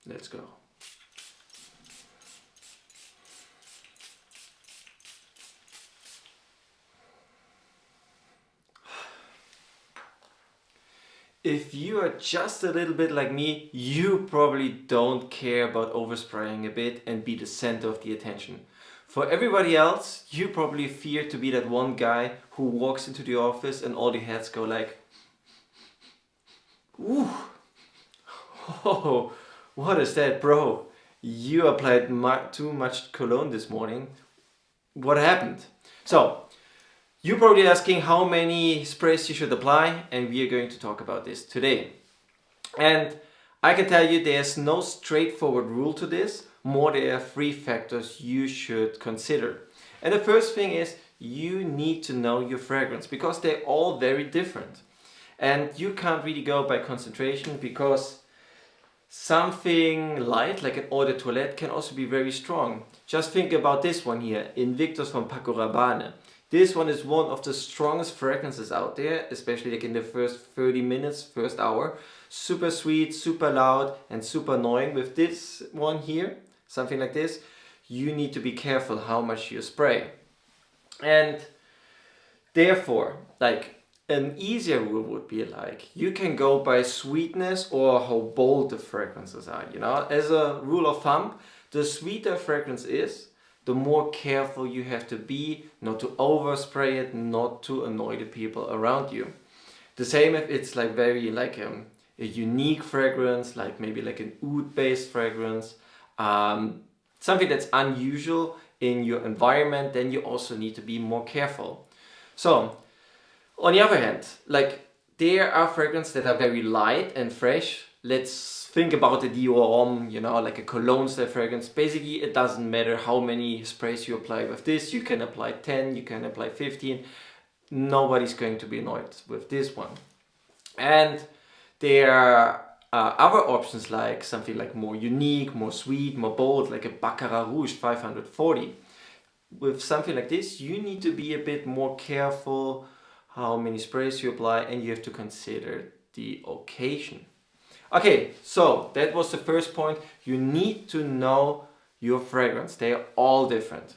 Let's go. If you are just a little bit like me, you probably don't care about overspraying a bit and be the center of the attention. For everybody else, you probably fear to be that one guy who walks into the office and all the heads go like, ooh, oh, what is that, bro? You applied too much cologne this morning. What happened? So, you're probably asking how many sprays you should apply, and we are going to talk about this today. And I can tell you there's no straightforward rule to this, more there are 3 factors you should consider. And the first thing is you need to know your fragrance because they're all very different. And you can't really go by concentration because something light like an eau de toilette can also be very strong. Just think about this one here, Invictus from Paco Rabanne. This one is one of the strongest fragrances out there, especially like in the first 30 minutes, first hour. Super sweet, super loud and super annoying. With this one here, something like this, you need to be careful how much you spray. And therefore, like an easier rule would be like, you can go by sweetness or how bold the fragrances are, you know. As a rule of thumb, the sweeter fragrance is, the more careful you have to be not to overspray it, not to annoy the people around you. The same if it's like very like a unique fragrance, like maybe like an oud-based fragrance, something that's unusual in your environment, then you also need to be more careful. So, on the other hand, like there are fragrances that are very light and fresh. Let's think about the Dior Homme, you know, like a cologne style fragrance. Basically, it doesn't matter how many sprays you apply with this. You can apply 10, you can apply 15. Nobody's going to be annoyed with this one. And there are other options like something like more unique, more sweet, more bold, like a Baccarat Rouge 540. With something like this, you need to be a bit more careful how many sprays you apply, and you have to consider the occasion. Okay, so that was the first point. You need to know your fragrance. They are all different.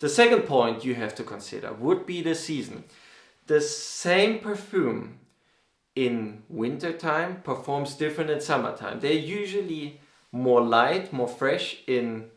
The second point you have to consider would be the season. The same perfume in wintertime performs different in summertime. They're usually more light, more fresh in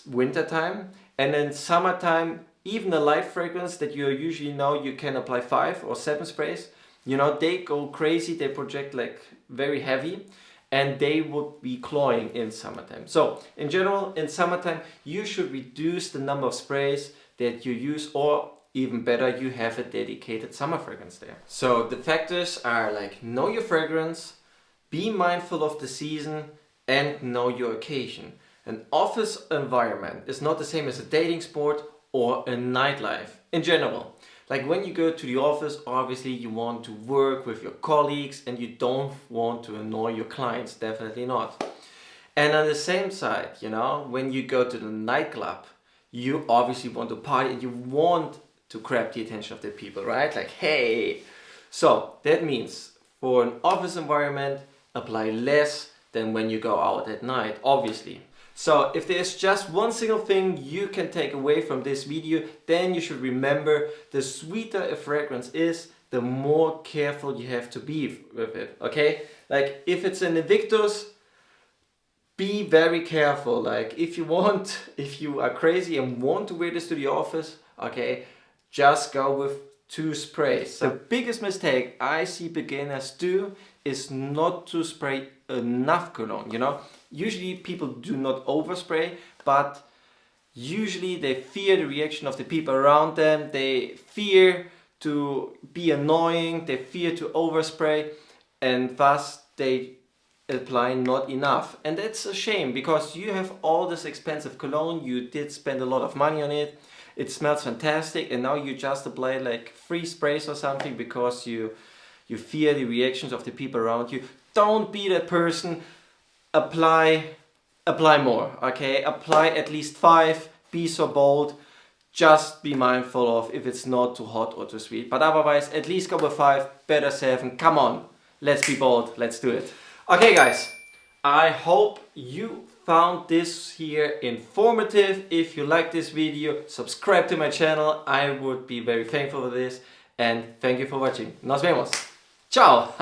wintertime, and in summertime, even a light fragrance that you usually know you can apply 5 or 7 sprays, you know, they go crazy, they project like very heavy, and they would be cloying in summertime. So in general, in summertime, you should reduce the number of sprays that you use, or even better, you have a dedicated summer fragrance there. So the factors are like know your fragrance, be mindful of the season, and know your occasion. An office environment is not the same as a dating sport or a nightlife in general. Like when you go to the office, obviously you want to work with your colleagues and you don't want to annoy your clients, definitely not. And on the same side, you know, when you go to the nightclub, you obviously want to party and you want to grab the attention of the people, right? Like, hey! So that means for an office environment, apply less than when you go out at night, obviously. So if there's just one single thing you can take away from this video, then you should remember the sweeter a fragrance is, the more careful you have to be with it, okay? Like if it's an Invictus, be very careful. Like if you are crazy and want to wear this to the office, okay, just go with 2 sprays. The biggest mistake I see beginners do is not to spray enough cologne, you know? Usually people do not overspray, but usually they fear the reaction of the people around them. They fear to be annoying, they fear to overspray, and thus they apply not enough. And that's a shame because you have all this expensive cologne, you did spend a lot of money on it, it smells fantastic, and now you just apply like 3 sprays or something because you fear the reactions of the people around you. Don't be that person. Apply more, okay? Apply at least 5, be so bold, just be mindful of if it's not too hot or too sweet. But otherwise, at least go with 5, better 7, come on, let's be bold, let's do it. Okay guys, I hope you found this here informative. If you like this video, subscribe to my channel. I would be very thankful for this. And thank you for watching. Nos vemos. Ciao.